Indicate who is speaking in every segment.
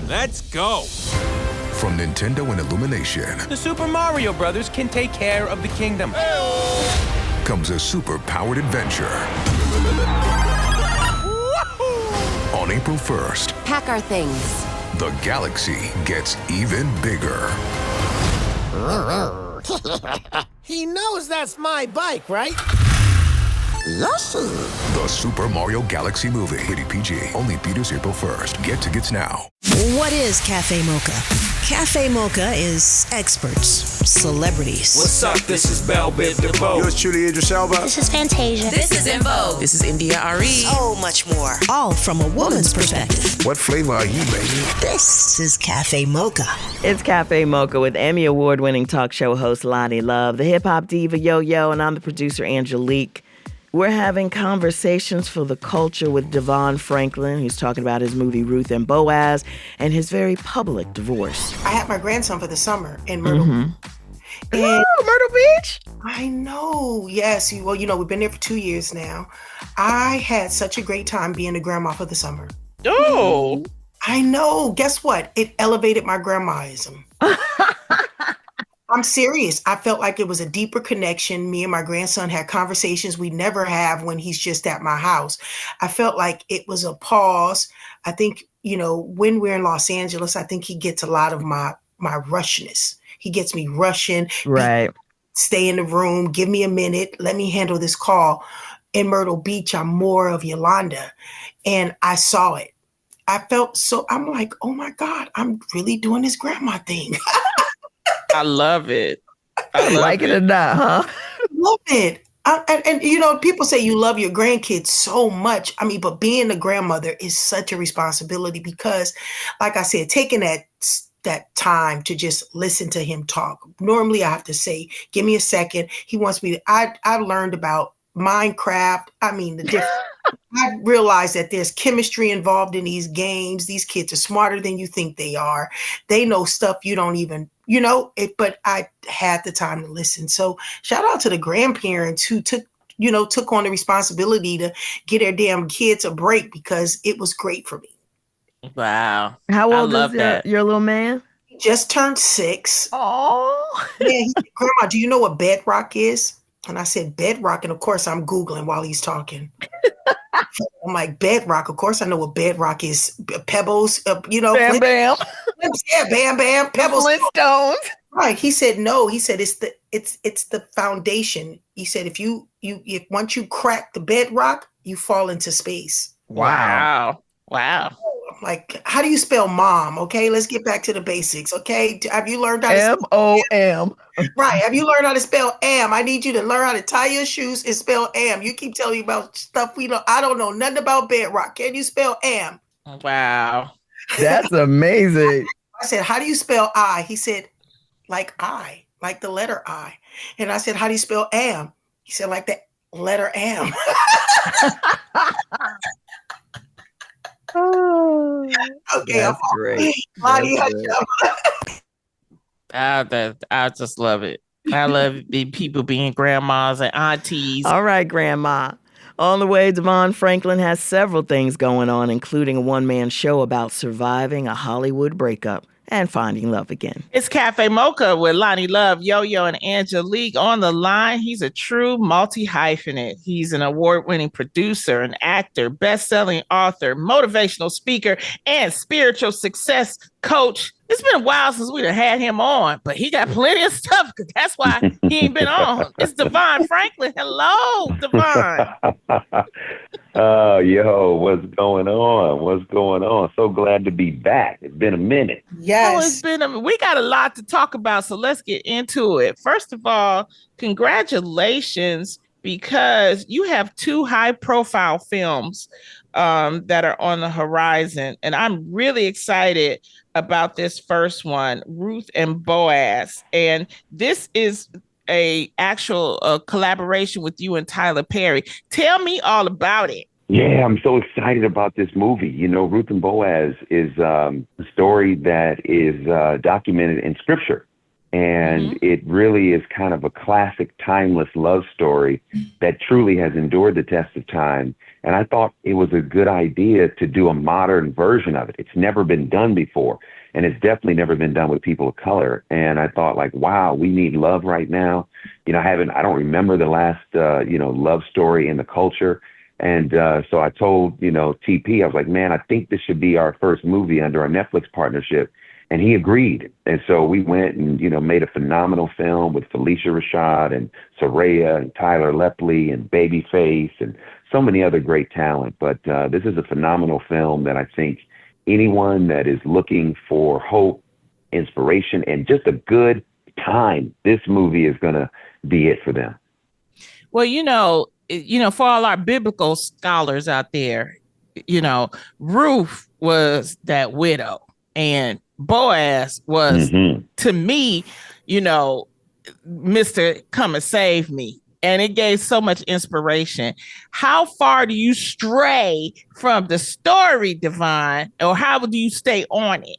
Speaker 1: Let's go.
Speaker 2: From Nintendo and Illumination.
Speaker 1: The Super Mario Brothers can take care of the kingdom.
Speaker 2: Comes a super-powered adventure. On April 1st.
Speaker 3: Pack our things.
Speaker 2: The galaxy gets even bigger.
Speaker 4: He knows that's my bike, right?
Speaker 2: Yes, sir. The Super Mario Galaxy movie. Rated PG. Only theaters April 1st. Get tickets now.
Speaker 5: What is Café Mocha? Café Mocha is experts, celebrities.
Speaker 6: What's up? This is Belle Biv DeVoe.
Speaker 7: Yours truly, Idris Elba.
Speaker 8: This is Fantasia.
Speaker 9: This is In Vogue.
Speaker 5: This is India Ari. So much more. All from a woman's perspective.
Speaker 7: What flavor are you, baby?
Speaker 5: This is Café Mocha.
Speaker 10: It's Café Mocha with Emmy Award-winning talk show host Lonnie Love, the hip-hop diva Yo-Yo, and I'm the producer Angelique. We're having conversations for the culture with DeVon Franklin. He's talking about his movie Ruth and Boaz and his very public divorce.
Speaker 11: I had my grandson for the summer in Myrtle Beach.
Speaker 10: Myrtle Beach?
Speaker 11: I know. Yes. Well, we've been there for 2 years now. I had such a great time being a grandma for the summer.
Speaker 10: Oh.
Speaker 11: I know. Guess what? It elevated my grandmaism. I'm serious. I felt like it was a deeper connection. Me and my grandson had conversations we never have when he's just at my house. I felt like it was a pause. I think, when we're in Los Angeles, I think he gets a lot of my rushness. He gets me rushing.
Speaker 10: Right.
Speaker 11: Stay in the room. Give me a minute. Let me handle this call. In Myrtle Beach, I'm more of Yolanda. And I saw it. I felt so, I'm like, oh my God, I'm really doing this grandma thing.
Speaker 12: I love it.
Speaker 10: Like it or not, huh?
Speaker 11: Love it. And people say you love your grandkids so much. I mean, but being a grandmother is such a responsibility because, like I said, taking that time to just listen to him talk. Normally, I have to say, give me a second. He wants me to. I learned about Minecraft. I mean, the different. I realized that there's chemistry involved in these games. These kids are smarter than you think they are. They know stuff you don't even, but I had the time to listen. So shout out to the grandparents who took on the responsibility to get their damn kids a break because it was great for me.
Speaker 12: Wow.
Speaker 10: How old is your little man?
Speaker 11: He just turned 6.
Speaker 10: Oh.
Speaker 11: Yeah, he said, Grandma, do you know what bedrock is? And I said, bedrock. And of course, I'm Googling while he's talking. I'm like, bedrock. Of course, I know what bedrock is. Pebbles,
Speaker 10: Bam, bam.
Speaker 11: Yeah, bam, bam. Pebbles.
Speaker 10: Flintstones.
Speaker 11: Right. He said, no. He said, it's the foundation. He said, if once you crack the bedrock, you fall into space.
Speaker 12: Wow.
Speaker 11: Like, how do you spell mom? Okay, let's get back to the basics. Okay, have you learned how to
Speaker 10: M-O-M?
Speaker 11: Right. Have you learned how to spell am? I need you to learn how to tie your shoes and spell am. You keep telling me about stuff I don't know nothing about bedrock. Can you spell am?
Speaker 12: Wow.
Speaker 10: That's amazing.
Speaker 11: I said, how do you spell I? He said, like I, like the letter I. And I said, how do you spell am? He said, like the letter am.
Speaker 10: Oh,
Speaker 11: okay,
Speaker 10: that's great.
Speaker 12: I just love it. I love people being grandmas and aunties.
Speaker 10: All right, Grandma. On the way, DeVon Franklin has several things going on, including a one-man show about surviving a Hollywood breakup and finding love again.
Speaker 12: It's Café Mocha with Lonnie Love, Yo-Yo, and Angelique on the line. He's a true multi-hyphenate. He's an award-winning producer, an actor, best-selling author, motivational speaker, and spiritual success coach. It's been a while since we'd have had him on, but he got plenty of stuff because that's why he ain't been on. It's DeVon Franklin. Hello, DeVon.
Speaker 13: Yo, what's going on? So glad to be back. It's been a minute.
Speaker 11: Yes.
Speaker 12: We got a lot to talk about, so let's get into it. First of all, congratulations, because you have 2 high-profile films that are on the horizon, and I'm really excited about this first one, Ruth and Boaz. And this is a actual collaboration with you and Tyler Perry. Tell me all about it.
Speaker 13: Yeah, I'm so excited about this movie. Ruth and Boaz is a story that is documented in scripture. And it really is kind of a classic, timeless love story that truly has endured the test of time. And I thought it was a good idea to do a modern version of it. It's never been done before. And it's definitely never been done with people of color. And I thought, like, wow, we need love right now. I don't remember the last, love story in the culture. And so I told, TP, I was like, man, I think this should be our first movie under our Netflix partnership. And he agreed. And so we went and, made a phenomenal film with Felicia Rashad and Soraya and Tyler Lepley and Babyface and so many other great talent. But this is a phenomenal film that I think anyone that is looking for hope, inspiration, and just a good time, this movie is going to be it for them.
Speaker 12: Well, for all our biblical scholars out there, Ruth was that widow and Boaz was, to me, Mr. Come and Save Me. And it gave so much inspiration. How far do you stray from the story, DeVon, or how do you stay on it?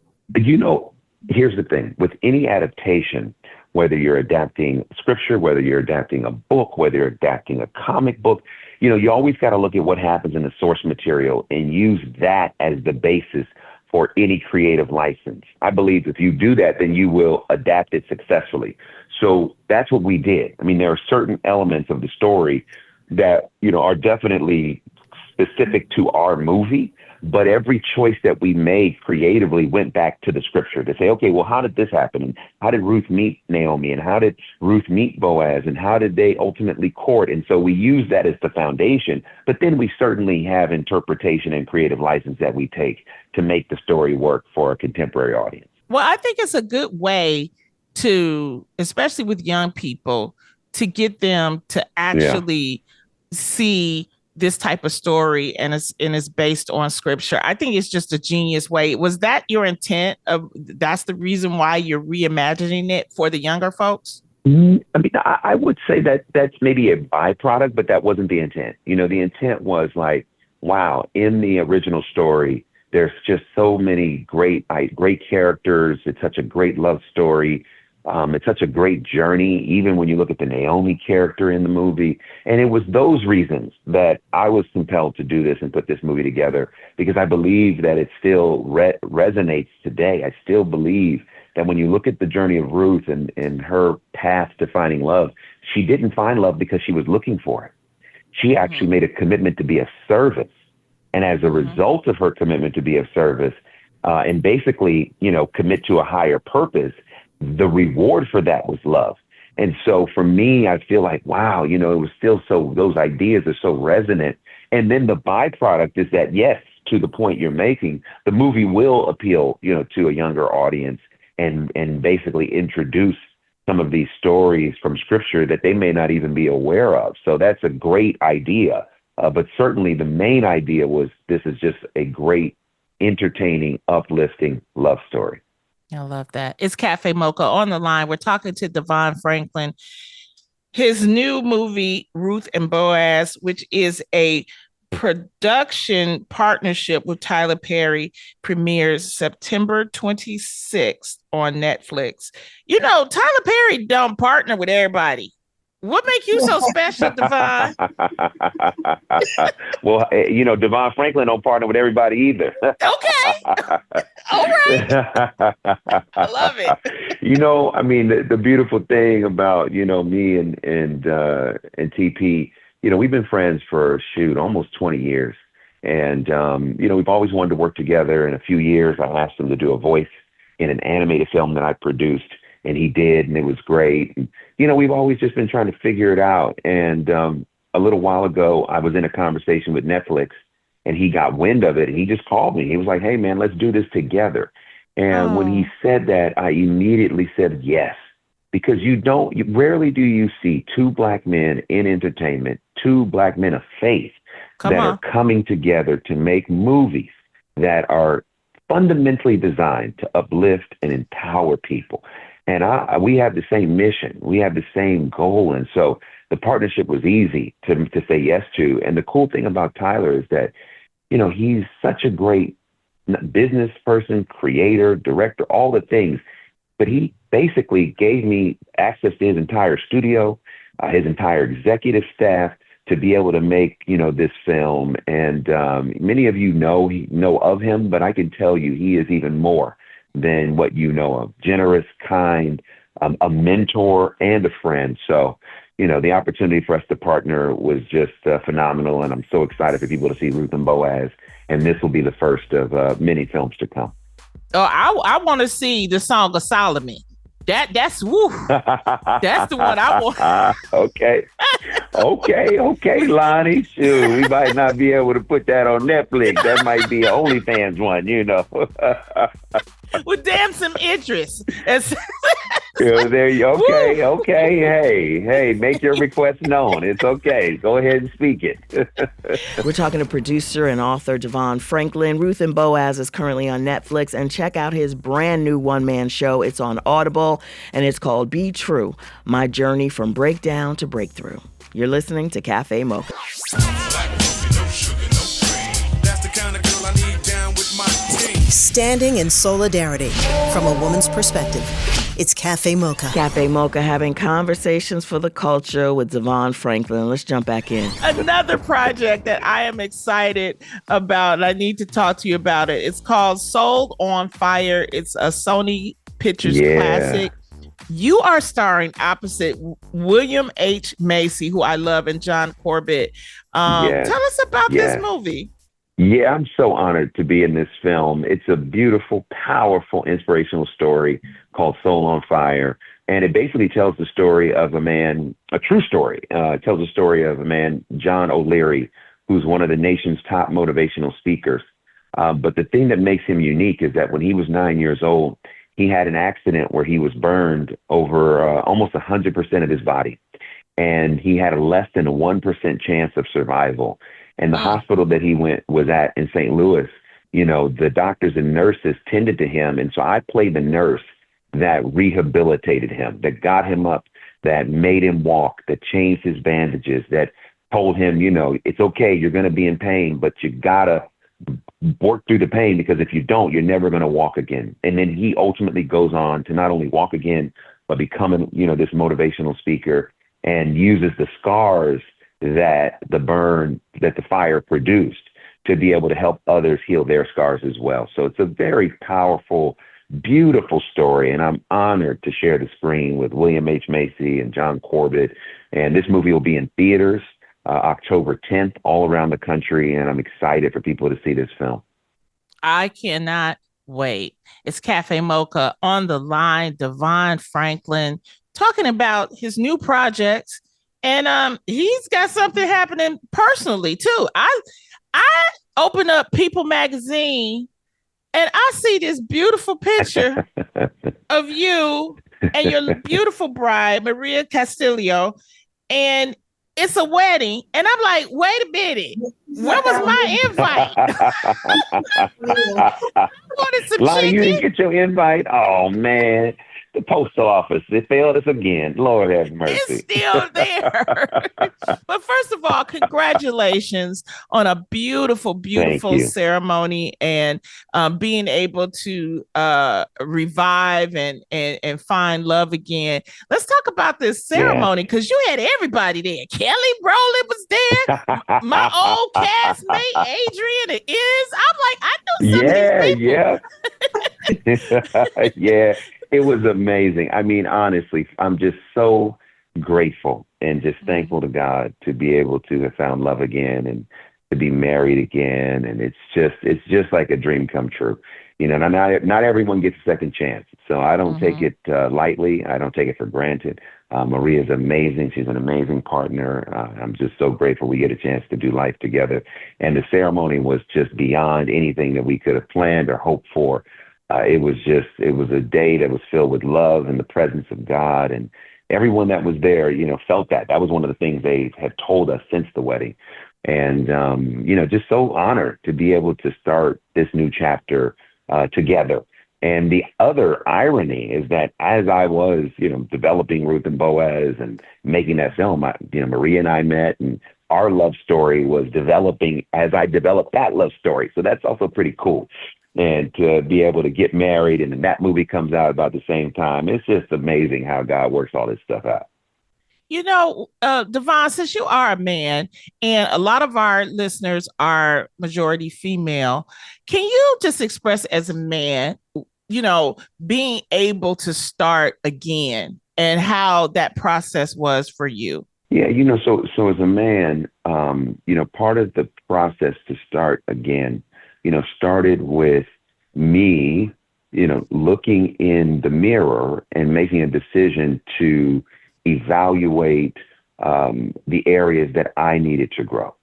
Speaker 13: Here's the thing. With any adaptation, whether you're adapting scripture, whether you're adapting a book, whether you're adapting a comic book, you always got to look at what happens in the source material and use that as the basis for any creative license. I believe if you do that, then you will adapt it successfully. So that's what we did. I mean, there are certain elements of the story that, are definitely specific to our movie, but every choice that we made creatively went back to the scripture to say, okay, well, how did this happen? And how did Ruth meet Naomi? And how did Ruth meet Boaz? And how did they ultimately court? And so we use that as the foundation, but then we certainly have interpretation and creative license that we take to make the story work for a contemporary audience.
Speaker 12: Well, I think it's a good way to, especially with young people, to get them to actually see this type of story and it's based on scripture. I think it's just a genius way. Was that your intent? That's the reason why you're reimagining it for the younger folks?
Speaker 13: I mean, I would say that that's maybe a byproduct, but that wasn't the intent. The intent was like, wow, in the original story, there's just so many great characters. It's such a great love story. It's such a great journey, even when you look at the Naomi character in the movie. And it was those reasons that I was compelled to do this and put this movie together, because I believe that it still resonates today. I still believe that when you look at the journey of Ruth and her path to finding love, she didn't find love because she was looking for it. She actually made a commitment to be of service. And as a result of her commitment to be of service and basically, commit to a higher purpose, the reward for that was love. And so for me, I feel like, wow, it was still those ideas are so resonant. And then the byproduct is that, yes, to the point you're making, the movie will appeal, to a younger audience and basically introduce some of these stories from scripture that they may not even be aware of. So that's a great idea. But certainly the main idea was this is just a great, entertaining, uplifting love story.
Speaker 12: I love that. It's Café Mocha on the line. We're talking to DeVon Franklin. His new movie, Ruth and Boaz, which is a production partnership with Tyler Perry, premieres September 26th on Netflix. Tyler Perry don't partner with everybody. What makes you so special, DeVon?
Speaker 13: Well, DeVon Franklin don't partner with everybody either.
Speaker 12: Okay. All right. I love it.
Speaker 13: The beautiful thing about, me and TP, we've been friends for almost 20 years. And, we've always wanted to work together. In a few years, I asked him to do a voice in an animated film that I produced. And he did, and it was great. And, we've always just been trying to figure it out. And a little while ago, I was in a conversation with Netflix, and he got wind of it, and he just called me. He was like, hey, man, let's do this together. And when he said that, I immediately said yes, because rarely do you see two Black men in entertainment, two Black men of faith are coming together to make movies that are fundamentally designed to uplift and empower people. And we have the same mission. We have the same goal. And so the partnership was easy to say yes to. And the cool thing about Tyler is that, he's such a great business person, creator, director, all the things. but he basically gave me access to his entire studio, his entire executive staff, to be able to make, this film. And many of you know of him, but I can tell you he is even more than what you know of. Generous, kind, a mentor and a friend. So, the opportunity for us to partner was just phenomenal. And I'm so excited for people to see Ruth and Boaz. And this will be the first of many films to come.
Speaker 12: Oh, I want to see the Song of Solomon. That's woo. That's the one I want.
Speaker 13: Okay, Lonnie. Shoot, we might not be able to put that on Netflix. That might be an OnlyFans one,
Speaker 12: With damn some interest.
Speaker 13: There you okay. Hey, make your request known. It's okay. Go ahead and speak it.
Speaker 10: We're talking to producer and author DeVon Franklin. Ruth and Boaz is currently on Netflix, and check out his brand new one-man show. It's on Audible, and it's called Be True, My Journey from Breakdown to Breakthrough. You're listening to Café Mocha.
Speaker 5: Standing in solidarity from a woman's perspective. It's Café Mocha.
Speaker 10: Café Mocha, having conversations for the culture with DeVon Franklin. Let's jump back in.
Speaker 12: Another project that I am excited about, and I need to talk to you about it. It's called Soul on Fire. It's a Sony Pictures classic. You are starring opposite William H. Macy, who I love, and John Corbett. Tell us about this movie.
Speaker 13: Yeah, I'm so honored to be in this film. It's a beautiful, powerful, inspirational story called Soul on Fire. And it basically tells the story of a man, a true story. It tells the story of a man, John O'Leary, who's one of the nation's top motivational speakers. But the thing that makes him unique is that when he was 9 years old, he had an accident where he was burned over almost 100% of his body. And he had a less than a 1% chance of survival. And the hospital that he was at in St. Louis, the doctors and nurses tended to him. And so I played the nurse that rehabilitated him, that got him up, that made him walk, that changed his bandages, that told him, it's okay, you're going to be in pain, but you got to work through the pain, because if you don't, you're never going to walk again. And then he ultimately goes on to not only walk again, but becoming, this motivational speaker, and uses the scars that the fire produced to be able to help others heal their scars as well. So it's a very powerful, beautiful story. And I'm honored to share the screen with William H. Macy and John Corbett. And this movie will be in theaters October 10th all around the country. And I'm excited for people to see this film.
Speaker 12: I cannot wait. It's Café Mocha on the line. DeVon Franklin talking about his new projects. And he's got something happening personally too. I open up People magazine and I see this beautiful picture of you and your beautiful bride, Maria Castillo, and it's a wedding. And I'm like, wait a minute, where was my invite? I wanted some
Speaker 13: Lonnie,
Speaker 12: chicken.
Speaker 13: you didn't get your invite? Oh, man. The post office, it failed us again. Lord have mercy.
Speaker 12: It's still there. But first of all, congratulations on a beautiful, beautiful ceremony, and being able to revive and find love again. Let's talk about this ceremony, because you had everybody there. Kelly Rowland was there. My old castmate, Adrian, is. I'm like, I know some of these people.
Speaker 13: Yeah. It was amazing. I mean, honestly, I'm just so grateful and just thankful to God to be able to have found love again and to be married again. And it's just like a dream come true. Not everyone gets a second chance. So I don't take it lightly. I don't take it for granted. Maria's amazing. She's an amazing partner. I'm just so grateful we get a chance to do life together. And the ceremony was just beyond anything that we could have planned or hoped for. It was a day that was filled with love and the presence of God, and everyone that was there, felt that. That was one of the things they had told us since the wedding. And, just so honored to be able to start this new chapter together. And the other irony is that as I was, developing Ruth and Boaz and making that film, Maria and I met, and our love story was developing as I developed that love story. So that's also pretty cool. and to be able to get married, and then that movie comes out about the same time. It's just amazing how God works all this stuff out.
Speaker 12: DeVon, since you are a man and a lot of our listeners are majority female, can you just express as a man, being able to start again and how that process was for you?
Speaker 13: Yeah, so as a man, part of the process to start again, started with me, looking in the mirror and making a decision to evaluate the areas that I needed to grow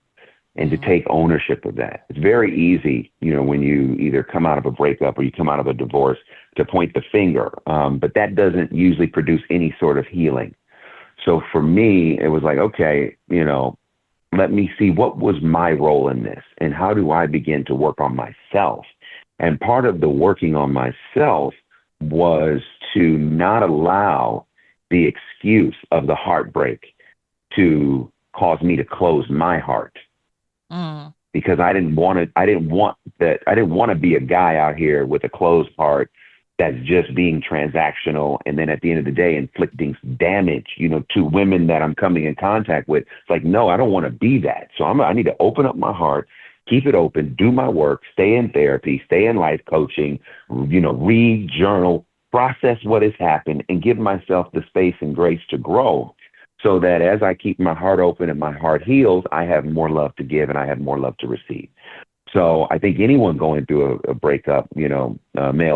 Speaker 13: and to take ownership of that. It's very easy, when you either come out of a breakup or you come out of a divorce to point the finger, but that doesn't usually produce any sort of healing. So for me, it was like, okay, let me see what was my role in this and how do I begin to work on myself? And part of the working on myself was to not allow the excuse of the heartbreak to cause me to close my heart. Because I didn't want to be a guy out here with a closed heart that's just being transactional, and then at the end of the day inflicting damage, to women that I'm coming in contact with. It's like, no, I don't want to be that. So I need to open up my heart, keep it open, do my work, stay in therapy, stay in life coaching, read, journal, process what has happened, and give myself the space and grace to grow, so that as I keep my heart open and my heart heals, I have more love to give and I have more love to receive. So I think anyone going through a breakup, male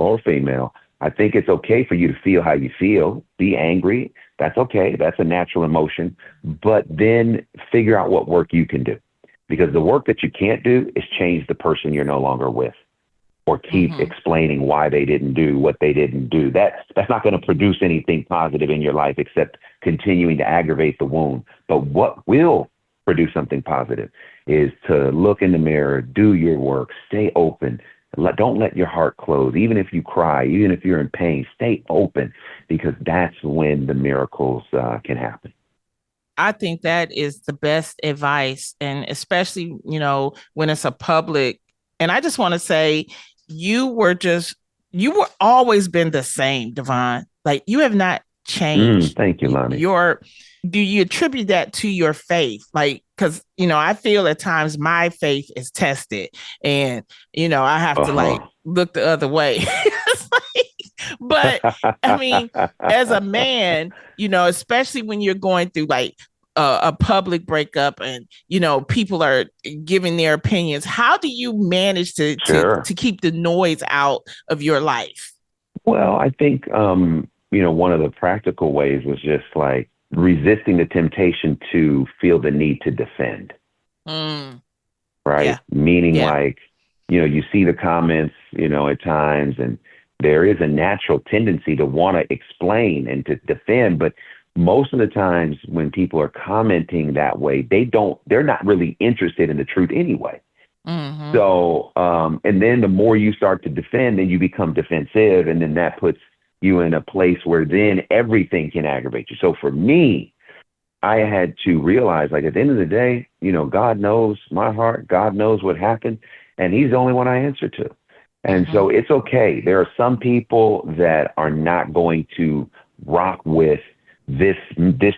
Speaker 13: or female, I think it's okay for you to feel how you feel, be angry. That's okay. That's a natural emotion. But then figure out what work you can do, because the work that you can't do is change the person you're no longer with, or keep explaining why they didn't do what they didn't do. That's not going to produce anything positive in your life except continuing to aggravate the wound. But what will produce something positive is to look in the mirror, do your work, stay open. Don't let your heart close. Even if you cry, even if you're in pain, stay open, because that's when the miracles can happen.
Speaker 12: I think that is the best advice. And especially, when it's a public, and I just want to say, you were always been the same, DeVon. Like, you have not changed.
Speaker 13: Thank you, Lonnie.
Speaker 12: Do you attribute that to your faith? Like, because, I feel at times my faith is tested and, I have to look the other way. But I mean, as a man, especially when you're going through like a public breakup and, people are giving their opinions, how do you manage to keep the noise out of your life?
Speaker 13: Well, I think, one of the practical ways was just like resisting the temptation to feel the need to defend. Right.
Speaker 12: Yeah.
Speaker 13: Meaning like, you see the comments, at times, and there is a natural tendency to want to explain and to defend. But most of the times when people are commenting that way, they're not really interested in the truth anyway. So, and then the more you start to defend, then you become defensive, and then that puts you in a place where then everything can aggravate you. So for me, I had to realize, like, at the end of the day, God knows my heart, God knows what happened, and he's the only one I answer to. And so it's okay. There are some people that are not going to rock with this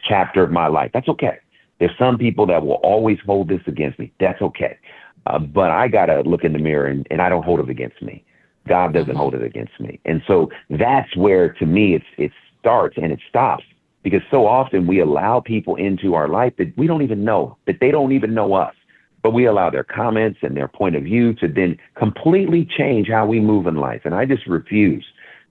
Speaker 13: chapter of my life. That's okay. There's some people that will always hold this against me. That's okay. But I got to look in the mirror and I don't hold it against me. God doesn't hold it against me. And so that's where, to me, it starts and it stops, because so often we allow people into our life that we don't even know, that they don't even know us, but we allow their comments and their point of view to then completely change how we move in life. And I just refuse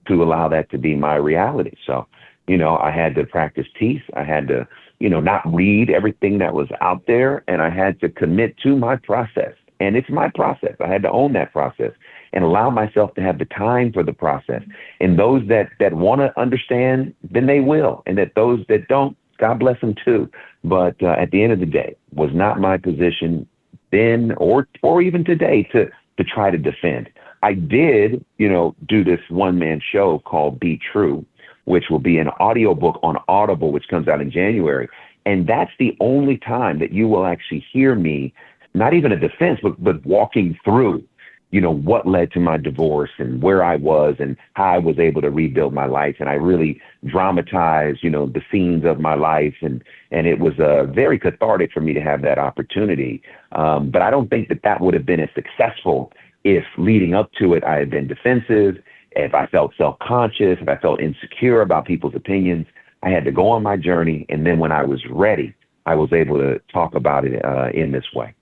Speaker 13: to allow that to be my reality. So, I had to practice peace. I had to, not read everything that was out there, and I had to commit to my process. And it's my process. I had to own that process and allow myself to have the time for the process. And those that want to understand, then they will. And that those that don't, God bless them too. But at the end of the day, was not my position then or even today to try to defend. I did, do this one-man show called Be True, which will be an audiobook on Audible, which comes out in January. And that's the only time that you will actually hear me, not even a defense, but walking through what led to my divorce and where I was and how I was able to rebuild my life. And I really dramatized, the scenes of my life. And it was very cathartic for me to have that opportunity. But I don't think that would have been as successful if leading up to it, I had been defensive, if I felt self-conscious, if I felt insecure about people's opinions. I had to go on my journey. And then when I was ready, I was able to talk about it in this way.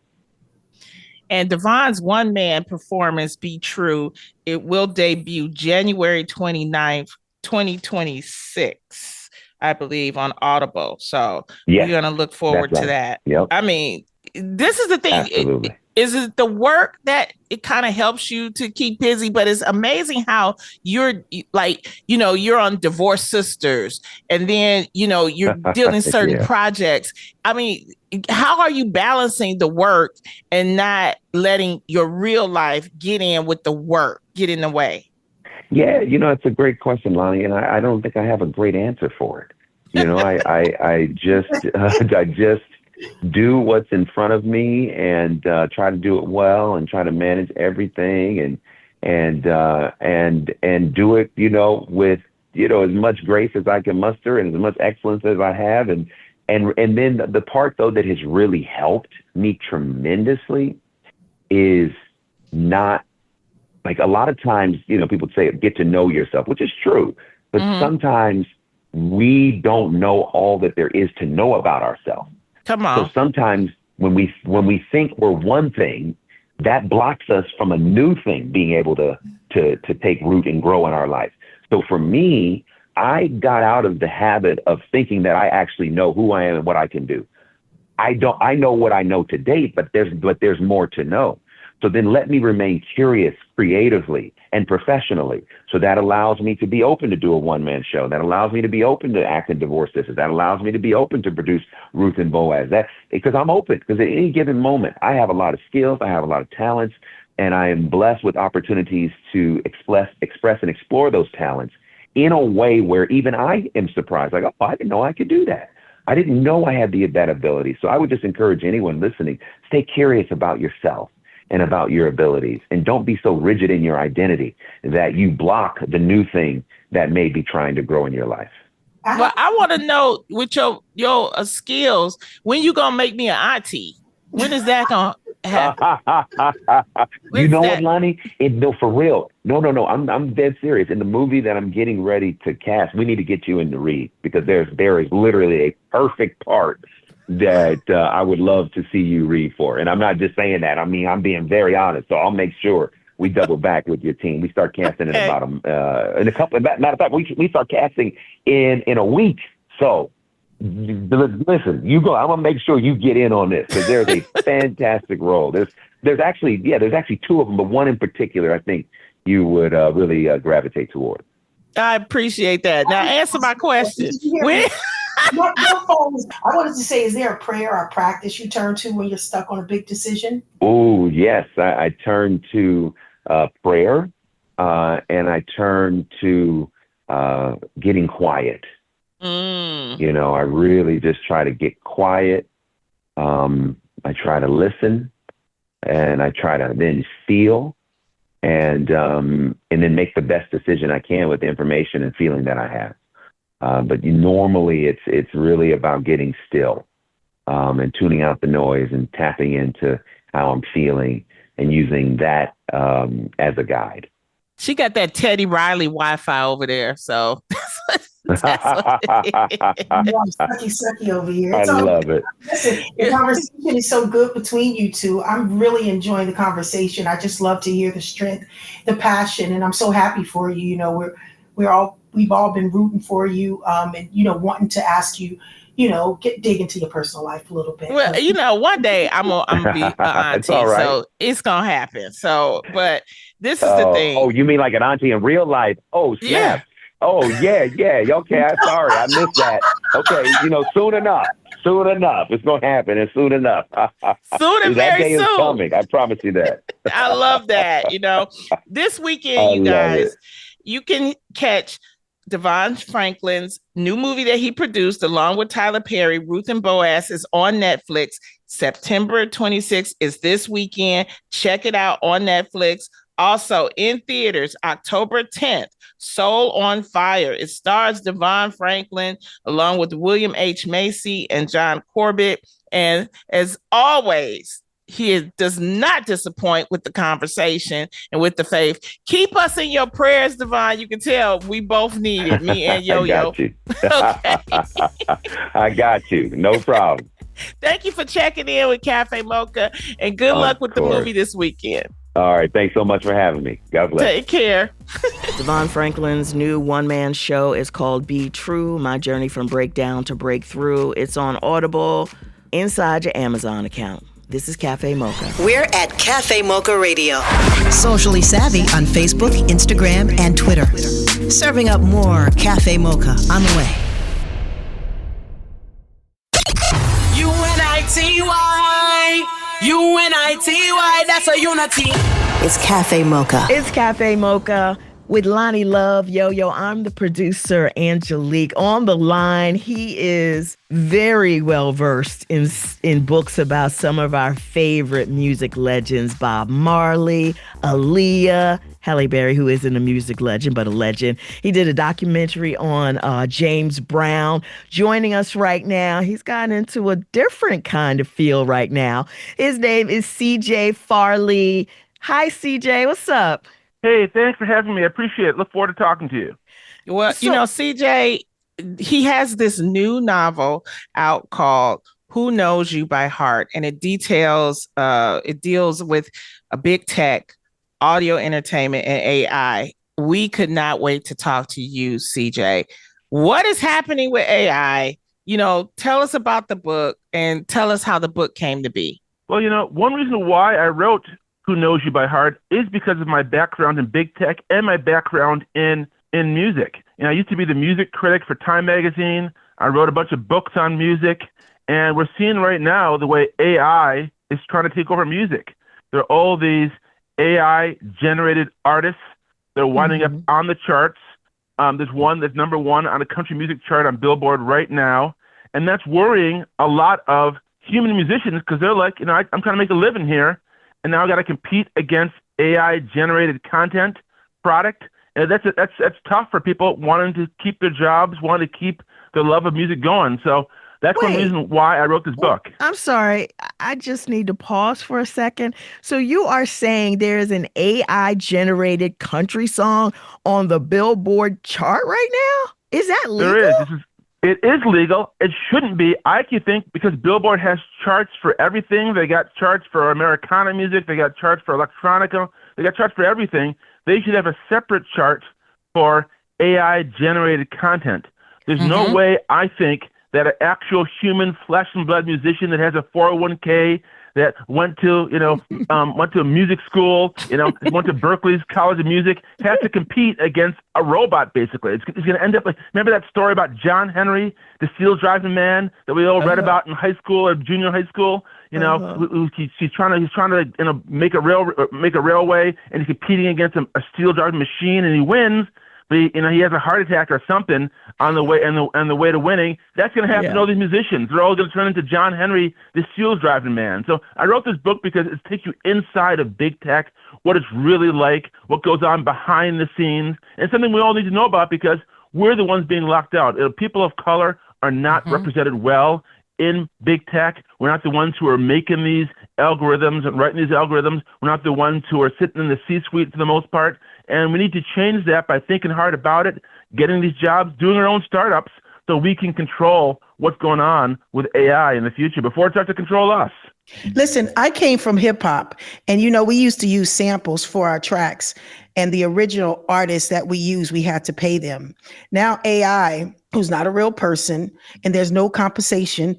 Speaker 12: And DeVon's one-man performance, Be True, it will debut January 29th, 2026, I believe, on Audible. So we're going to look forward to that.
Speaker 13: Yep.
Speaker 12: I mean, this is the thing.
Speaker 13: Absolutely.
Speaker 12: Is it the work that it kind of helps you to keep busy? But it's amazing how you're on Divorced Sisters, and then, you're dealing certain projects. I mean, how are you balancing the work and not letting your real life get in with the work, get in the way?
Speaker 13: Yeah, it's a great question, Lonnie, and I don't think I have a great answer for it. I just do what's in front of me and try to do it well and try to manage everything and do it, with, as much grace as I can muster and as much excellence as I have. And then the part, though, that has really helped me tremendously is not, like, a lot of times, people say get to know yourself, which is true. But sometimes we don't know all that there is to know about ourselves.
Speaker 12: Come on.
Speaker 13: So sometimes when we think we're one thing, that blocks us from a new thing being able to take root and grow in our life. So for me, I got out of the habit of thinking that I actually know who I am and what I can do. I know what I know to date, but there's more to know. So then let me remain curious creatively and professionally. So that allows me to be open to do a one-man show. That allows me to be open to act in Divorced Sisters. That allows me to be open to produce Ruth and Boaz. Because I'm open. Because at any given moment, I have a lot of skills. I have a lot of talents. And I am blessed with opportunities to express and explore those talents in a way where even I am surprised. Like, oh, I didn't know I could do that. I didn't know I had that ability. So I would just encourage anyone listening, stay curious about yourself and about your abilities. And don't be so rigid in your identity that you block the new thing that may be trying to grow in your life.
Speaker 12: Well, I want to know with your skills, when you going to make me an auntie? When is that going to happen?
Speaker 13: You know what, Lonnie? No, for real. No. I'm dead serious. In the movie that I'm getting ready to cast, we need to get you in to read, because there is literally a perfect part that I would love to see you read for. And I'm not just saying that. I mean, I'm being very honest. So I'll make sure we double back with your team. We start casting in about in a couple. Matter of fact, we start casting in a week. So listen, you go. I'm gonna make sure you get in on this, because there's a fantastic role. There's actually two of them, but one in particular I think you would really gravitate toward.
Speaker 12: I appreciate that. Now answer my question.
Speaker 11: I wanted to say, is there a prayer or practice you turn to when you're stuck on a big decision?
Speaker 13: Oh, yes. I turn to prayer, and I turn to getting quiet. I really just try to get quiet. I try to listen, and I try to then feel, and then make the best decision I can with the information and feeling that I have. But normally it's really about getting still, and tuning out the noise and tapping into how I'm feeling and using that as a guide.
Speaker 12: She got that Teddy Riley Wi-Fi over there, so that's what
Speaker 11: sucky over here.
Speaker 13: I love it.
Speaker 11: Listen, the conversation is so good between you two. I'm really enjoying the conversation. I just love to hear the strength, the passion, and I'm so happy for you. We've all been rooting for you, and wanting to ask you, dig into your personal life a little bit.
Speaker 12: Well, one day I'm gonna be an auntie, right. So it's gonna happen. So, but this is the thing.
Speaker 13: Oh, you mean like an auntie in real life? Oh, snap. Yeah. Oh, yeah. Okay, I'm sorry, I missed that. Okay, soon enough. It's gonna happen, and soon enough.
Speaker 12: Soon,
Speaker 13: that
Speaker 12: very
Speaker 13: day
Speaker 12: soon.
Speaker 13: Is coming. I promise you that.
Speaker 12: I love that. This weekend, you guys, you can catch DeVon Franklin's new movie that he produced along with Tyler Perry, Ruth and Boaz, is on Netflix. September 26th is this weekend. Check it out on Netflix. Also in theaters, October 10th, Soul on Fire. It stars DeVon Franklin along with William H. Macy and John Corbett. And as always, he does not disappoint with the conversation and with the faith. Keep us in your prayers, DeVon. You can tell we both need it, me and Yo-Yo.
Speaker 13: I got you.
Speaker 12: Okay.
Speaker 13: I got you. No problem.
Speaker 12: Thank you for checking in with Café Mocha, and good luck with the movie this weekend.
Speaker 13: All right. Thanks so much for having me. God bless.
Speaker 12: Take care.
Speaker 10: DeVon Franklin's new one-man show is called Be True, My Journey from Breakdown to Breakthrough. It's on Audible, inside your Amazon account. This is Café Mocha.
Speaker 5: We're at Café Mocha Radio. Socially savvy on Facebook, Instagram, and Twitter. Serving up more Café Mocha on the way.
Speaker 6: UNITY, UNITY, that's a unity.
Speaker 5: It's Café Mocha.
Speaker 10: It's Café Mocha with Lonnie Love. Yo-Yo, I'm the producer, Angelique. On the line, he is very well versed in books about some of our favorite music legends, Bob Marley, Aaliyah, Halle Berry, who isn't a music legend, but a legend. He did a documentary on James Brown. Joining us right now, he's gotten into a different kind of field right now. His name is CJ Farley. Hi, CJ. What's up?
Speaker 3: Hey, thanks for having me. I appreciate it. Look forward to talking to you.
Speaker 12: Well, CJ, he has this new novel out called Who Knows You by Heart, and it deals with a big tech, audio entertainment, and AI. We could not wait to talk to you, CJ. What is happening with AI? Tell us about the book and tell us how the book came to be.
Speaker 3: Well, one reason why I wrote Who Knows You by Heart is because of my background in big tech and my background in music. I used to be the music critic for Time magazine. I wrote a bunch of books on music, and we're seeing right now the way AI is trying to take over music. There are all these AI-generated artists. They're winding up on the charts. There's one that's number one on a country music chart on Billboard right now, and that's worrying a lot of human musicians because they're like, I'm trying to make a living here, and now I got to compete against AI-generated content product. And that's tough for people wanting to keep their jobs, wanting to keep their love of music going. So that's one reason why I wrote this book.
Speaker 10: I'm sorry. I just need to pause for a second. So you are saying there's an AI-generated country song on the Billboard chart right now? Is that legal?
Speaker 3: There is. It is legal. It shouldn't be. I think because Billboard has charts for everything. They got charts for Americana music. They got charts for electronica. They got charts for everything. They should have a separate chart for AI-generated content. There's no way, I think, that an actual human flesh and blood musician that has a 401k that went to a music school, went to Berklee's College of Music, has to compete against a robot. Basically, it's going to end up like, remember that story about John Henry, the steel driving man that we all read about in high school or junior high school. He's trying to make a railway, and he's competing against a steel driving machine, and he wins. But he has a heart attack or something on the way and the way to winning. That's going to happen to all these musicians. They're all going to turn into John Henry, the steel driving man. So I wrote this book because it takes you inside of big tech, what it's really like, what goes on behind the scenes, and something we all need to know about because we're the ones being locked out. People of color are not represented well in big tech. We're not the ones who are making these algorithms and writing these algorithms. We're not the ones who are sitting in the C-suite for the most part. And we need to change that by thinking hard about it, getting these jobs, doing our own startups so we can control what's going on with AI in the future before it starts to control us.
Speaker 11: Listen, I came from hip hop, and we used to use samples for our tracks, and the original artists that we use, we had to pay them. Now AI, who's not a real person, and there's no compensation,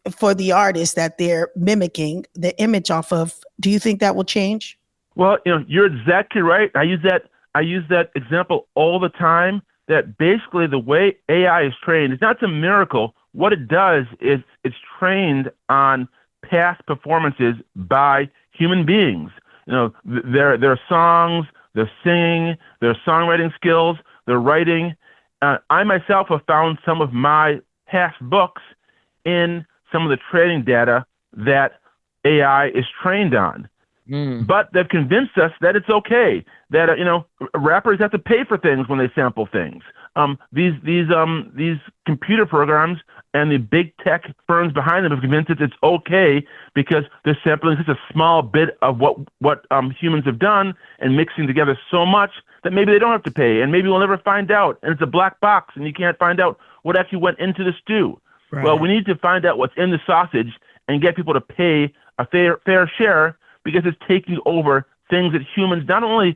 Speaker 11: for the artist that they're mimicking the image off of, do you think that will change?
Speaker 3: Well, you're exactly right. I use that example all the time, that basically the way AI is trained, it's not a miracle. What it does is it's trained on past performances by human beings. Their songs, their singing, their songwriting skills, their writing. I myself have found some of my past books in some of the training data that AI is trained on. But they've convinced us that it's okay, that rappers have to pay for things when they sample things. These computer programs and the big tech firms behind them have convinced us it's okay because they're sampling such a small bit of what humans have done and mixing together so much that maybe they don't have to pay, and maybe we'll never find out, and it's a black box, and you can't find out what actually went into the stew. Right. Well, we need to find out what's in the sausage and get people to pay a fair share, because it's taking over things that humans not only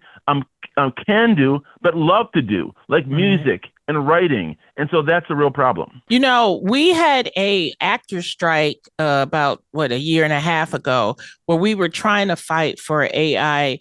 Speaker 3: can do, but love to do, like music and writing. And so that's a real problem.
Speaker 12: We had a actor strike about, a year and a half ago, where we were trying to fight for AI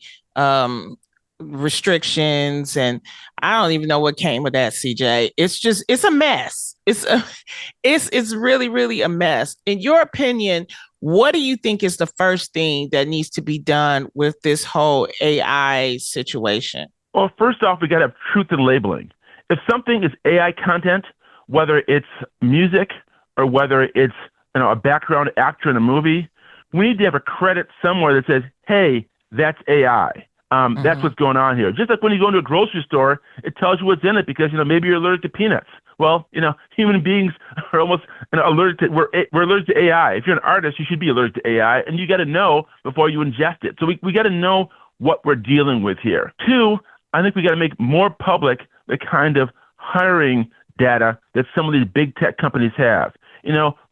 Speaker 12: restrictions. And I don't even know what came with that, CJ. It's a mess. It's really, really a mess. In your opinion, what do you think is the first thing that needs to be done with this whole AI situation?
Speaker 3: Well, first off, we got to have truth in labeling. If something is AI content, whether it's music or whether it's a background actor in a movie, we need to have a credit somewhere that says, hey, that's AI. That's what's going on here. Just like when you go into a grocery store, it tells you what's in it because, maybe you're allergic to peanuts. Well, human beings are almost allergic to, we're allergic to AI. If you're an artist, you should be allergic to AI, and you got to know before you ingest it. So we got to know what we're dealing with here. Two, I think we got to make more public the kind of hiring data that some of these big tech companies have.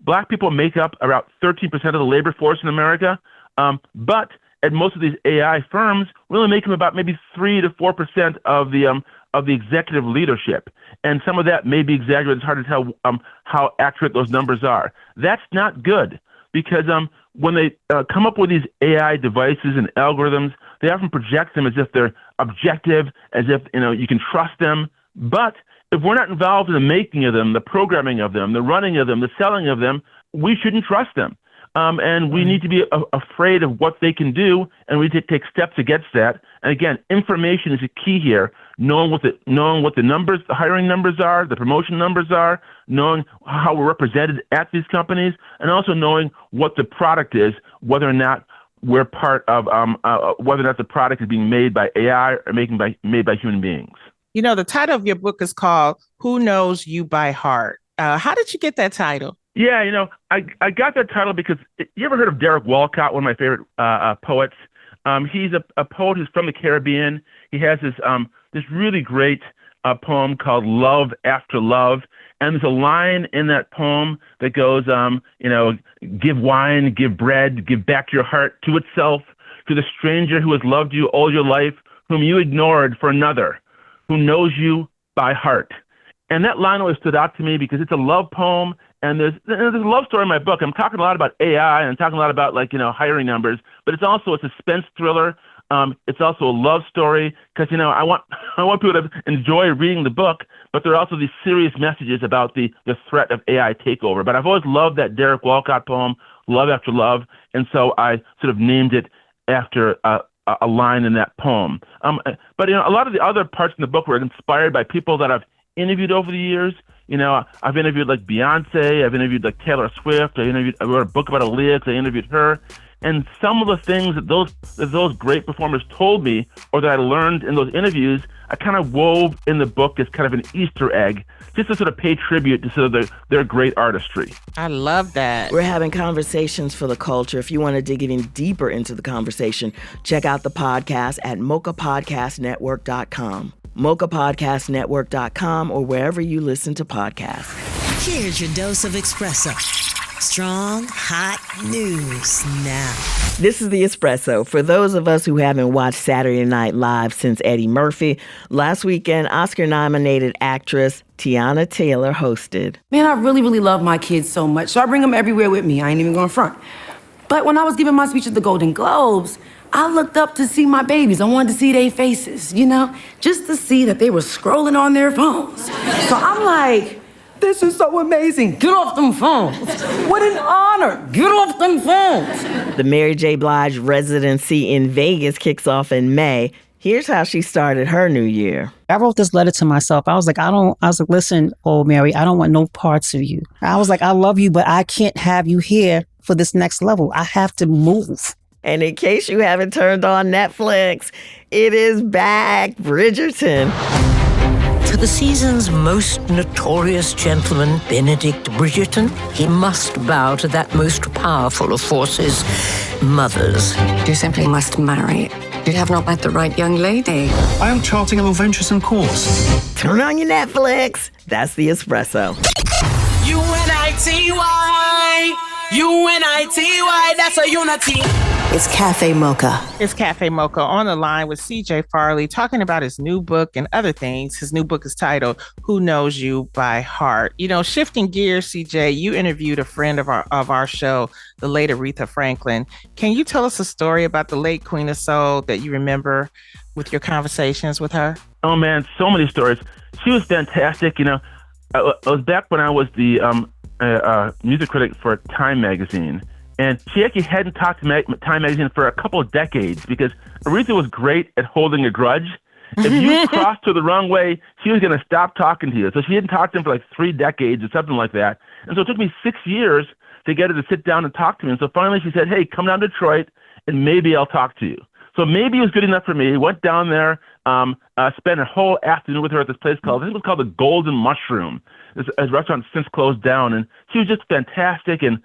Speaker 3: Black people make up about 13% of the labor force in America, but at most of these AI firms, we only make them about maybe 3 to 4% of the executive leadership. And some of that may be exaggerated. It's hard to tell how accurate those numbers are. That's not good, because when they come up with these AI devices and algorithms, they often project them as if they're objective, as if you can trust them. But if we're not involved in the making of them, the programming of them, the running of them, the selling of them, we shouldn't trust them. And we need to be afraid of what they can do, and we need to take steps against that. And again, information is a key here. Knowing what the numbers, the hiring numbers are, the promotion numbers are, knowing how we're represented at these companies, and also knowing what the product is, whether or not we're part of, whether or not the product is being made by AI or made by human beings.
Speaker 12: The title of your book is called "Who Knows You by Heart." How did you get that title?
Speaker 3: Yeah, I got that title because you ever heard of Derek Walcott, one of my favorite poets? He's a poet who's from the Caribbean. He has this really great poem called "Love After Love," and there's a line in that poem that goes, give wine, give bread, give back your heart to itself, to the stranger who has loved you all your life, whom you ignored for another, who knows you by heart. And that line always stood out to me because it's a love poem. And there's a love story in my book. I'm talking a lot about AI, and I'm talking a lot about hiring numbers, but it's also a suspense thriller. It's also a love story because I want people to enjoy reading the book, but there are also these serious messages about the threat of AI takeover. But I've always loved that Derek Walcott poem, "Love After Love," and so I sort of named it after a line in that poem. But a lot of the other parts in the book were inspired by people that I've interviewed over the years. I've interviewed like Beyonce, I've interviewed like Taylor Swift, I wrote a book about Aaliyah because I interviewed her. And some of the things that those great performers told me, or that I learned in those interviews, I kind of wove in the book as kind of an Easter egg, just to sort of pay tribute to sort of their great artistry.
Speaker 12: I love that.
Speaker 10: We're having conversations for the culture. If you want to dig even deeper into the conversation, check out the podcast at mochapodcastnetwork.com. mochapodcastnetwork.com, or wherever you listen to podcasts.
Speaker 5: Here's your dose of espresso. Strong, hot news now.
Speaker 10: This is The Espresso. For those of us who haven't watched Saturday Night Live since Eddie Murphy, last weekend, Oscar-nominated actress Tiana Taylor hosted.
Speaker 8: Man, I really, really love my kids so much, so I bring them everywhere with me. I ain't even going front. But when I was giving my speech at the Golden Globes, I looked up to see my babies. I wanted to see their faces, just to see that they were scrolling on their phones. So I'm like, this is so amazing. Get off them phones. What an honor. Get off them phones.
Speaker 10: The Mary J. Blige residency in Vegas kicks off in May. Here's how she started her new year.
Speaker 9: I wrote this letter to myself. I was like, listen, old Mary, I don't want no parts of you. I was like, I love you, but I can't have you here for this next level. I have to move.
Speaker 10: And in case you haven't turned on Netflix, it is back, Bridgerton.
Speaker 14: To the season's most notorious gentleman, Benedict Bridgerton, he must bow to that most powerful of forces, mothers.
Speaker 15: You simply must marry. You have not met the right young lady.
Speaker 16: I am charting a more venturesome course.
Speaker 10: Turn on your Netflix. That's the espresso.
Speaker 6: UNITY. UNITY. That's a unity.
Speaker 5: It's Café Mocha.
Speaker 12: It's Café Mocha on the line with CJ Farley talking about his new book and other things. His new book is titled Who Knows You by Heart. You know, shifting gears, CJ, you interviewed a friend of our show, the late Aretha Franklin. Can you tell us a story about the late Queen of Soul that you remember with your conversations with her?
Speaker 3: Oh, man, so many stories. She was fantastic. You know, I was back when I was the music critic for Time magazine. And she actually hadn't talked to Time magazine for a couple of decades because Aretha was great at holding a grudge. If you crossed her the wrong way, she was going to stop talking to you. So she hadn't talked to him for like 3 decades or something like that. And so it took me 6 years to get her to sit down and talk to me. And so finally she said, hey, come down to Detroit and maybe I'll talk to you. So maybe it was good enough for me. Went down there, spent a whole afternoon with her at this place I think it was called the Golden Mushroom. This restaurant since closed down. And she was just fantastic. And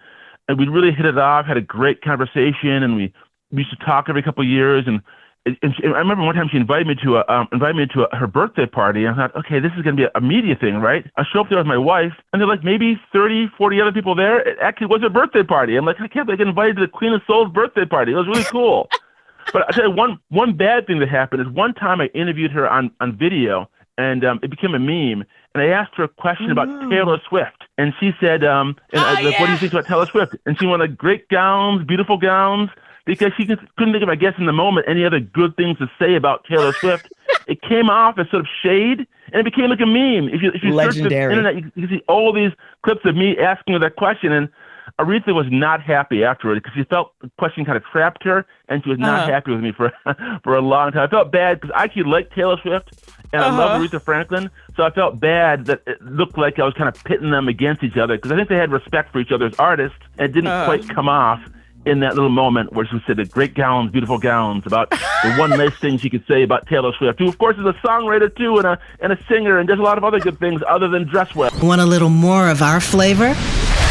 Speaker 3: we really hit it off, had a great conversation, and we used to talk every couple of years. And I remember one time she invited me to her birthday party. And I thought, okay, this is going to be a media thing, right? I show up there with my wife, and there are like maybe 30, 40 other people there. It actually was a birthday party. I'm like, I can't believe I get invited to the Queen of Soul's birthday party. It was really cool. But I tell you, one bad thing that happened is one time I interviewed her on video, and it became a meme. And I asked her a question about Taylor Swift. And she said, what do you think about Taylor Swift? And she wanted great gowns, beautiful gowns, because she couldn't think of, I guess, in the moment, any other good things to say about Taylor Swift. It came off as sort of shade, and it became like a meme. If you search the internet, you can see all these clips of me asking her that question. And Aretha was not happy afterward because she felt the question kind of trapped her, and she was not happy with me for a long time. I felt bad because I actually liked Taylor Swift, and I love Aretha Franklin, so I felt bad that it looked like I was kind of pitting them against each other because I think they had respect for each other's artists, and it didn't quite come off in that little moment where she said the great gowns, beautiful gowns, about the one nice thing she could say about Taylor Swift, who of course is a songwriter too, and a singer, and does a lot of other good things other than dress well.
Speaker 5: Want a little more of our flavor?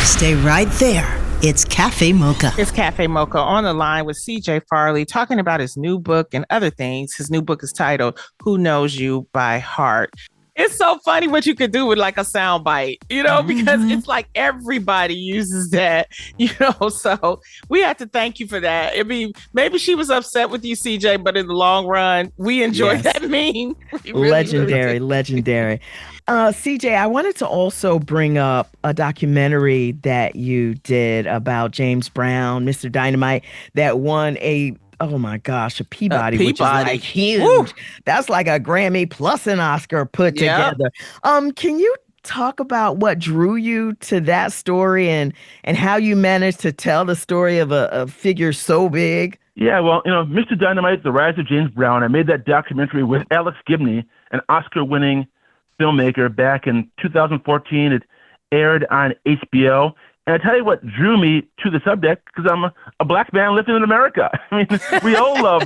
Speaker 5: Stay right there. It's Café Mocha.
Speaker 12: It's Café Mocha on the line with CJ Farley talking about his new book and other things. His new book is titled Who Knows You by Heart. It's so funny what you could do with like a sound bite, you know, because it's like everybody uses that, you know, so we have to thank you for that. I mean, maybe she was upset with you, CJ, but in the long run, we enjoyed that meme. Really,
Speaker 10: legendary. CJ, I wanted to also bring up a documentary that you did about James Brown, Mr. Dynamite, that won a Peabody, which is like huge. Woo! That's like a Grammy plus an Oscar put together. Can you talk about what drew you to that story and how you managed to tell the story of a figure so big?
Speaker 3: Yeah, well, you know, Mr. Dynamite, The Rise of James Brown, I made that documentary with Alex Gibney, an Oscar-winning filmmaker, back in 2014. It aired on HBO. And I tell you what drew me to the subject, because I'm a black man living in America. I mean, we all love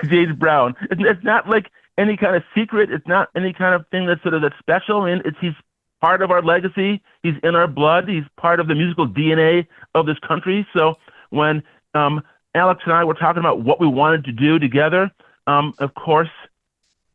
Speaker 3: James Brown. It's not like any kind of secret. It's not any kind of thing that's special. I mean, he's part of our legacy. He's in our blood. He's part of the musical DNA of this country. So when Alex and I were talking about what we wanted to do together, of course,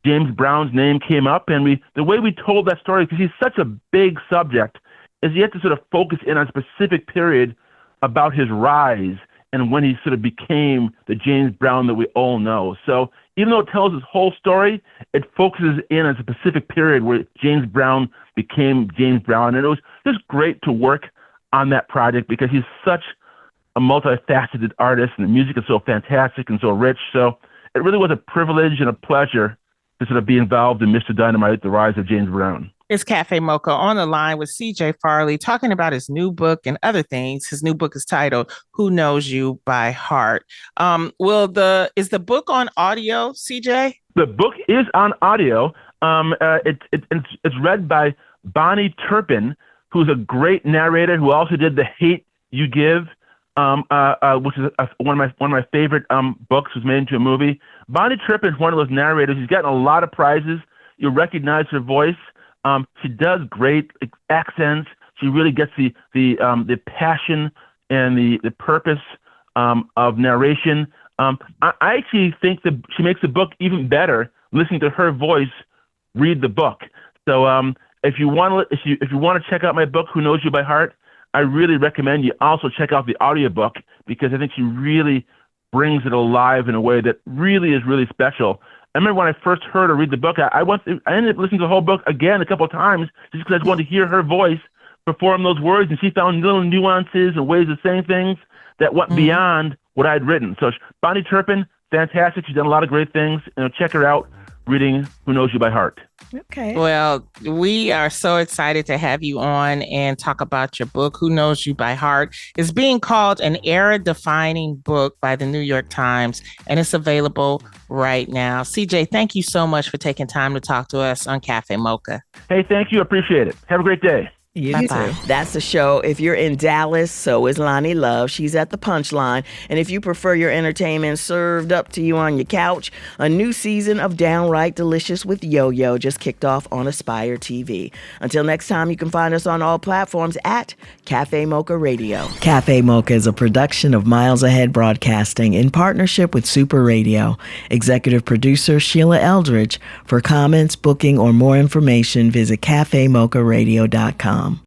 Speaker 3: James Brown's name came up. And the way we told that story, because he's such a big subject, is you have to sort of focus in on a specific period about his rise and when he sort of became the James Brown that we all know. So even though it tells his whole story, it focuses in on a specific period where James Brown became James Brown. And it was just great to work on that project because he's such a multifaceted artist and the music is so fantastic and so rich. So it really was a privilege and a pleasure to sort of be involved in Mr. Dynamite, The Rise of James Brown.
Speaker 12: It's Café Mocha on the line with CJ Farley talking about his new book and other things. His new book is titled Who Knows You by Heart. Is the book on audio, CJ?
Speaker 3: The book is on audio. It's read by Bonnie Turpin, who's a great narrator who also did The Hate You Give which is one of my favorite books, was made into a movie. Bonnie Trippin is one of those narrators. She's gotten a lot of prizes. You recognize her voice. She does great accents. She really gets the passion and the purpose of narration. I actually think that she makes the book even better listening to her voice read the book. So if you want to check out my book, Who Knows You by Heart, I really recommend you also check out the audiobook, because I think she really brings it alive in a way that really is really special. I remember when I first heard her read the book, I ended up listening to the whole book again a couple of times just because I just wanted to hear her voice perform those words, and she found little nuances and ways of saying things that went beyond what I'd written. So Bonnie Turpin, fantastic. She's done a lot of great things. Check her out, reading Who Knows You by Heart.
Speaker 10: Okay.
Speaker 12: Well, we are so excited to have you on and talk about your book, Who Knows You by Heart. It's being called an era-defining book by the New York Times, and it's available right now. CJ, thank you so much for taking time to talk to us on Café Mocha.
Speaker 3: Hey, thank you. Appreciate it. Have a great day.
Speaker 10: You too. That's the show. If you're in Dallas, so is Lonnie Love. She's at the Punchline. And if you prefer your entertainment served up to you on your couch, a new season of Downright Delicious with Yo-Yo just kicked off on Aspire TV. Until next time, you can find us on all platforms at Café Mocha Radio. Café Mocha is a production of Miles Ahead Broadcasting in partnership with Super Radio. Executive producer Sheila Eldridge. For comments, booking, or more information, visit cafemocharadio.com.